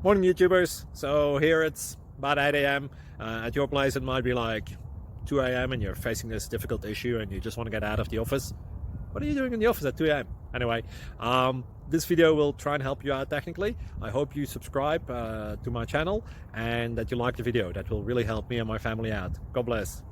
Morning YouTubers. So here it's about 8 a.m. At your place it might be like 2 a.m. and you're facing this difficult issue and you just want to get out of the office. What are you doing in the office at 2 a.m.? Anyway, this video will try and help you out technically. I hope you subscribe to my channel and that you like the video. That will really help me and my family out. God bless.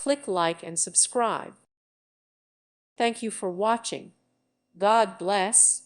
Click like and subscribe. Thank you for watching. God bless.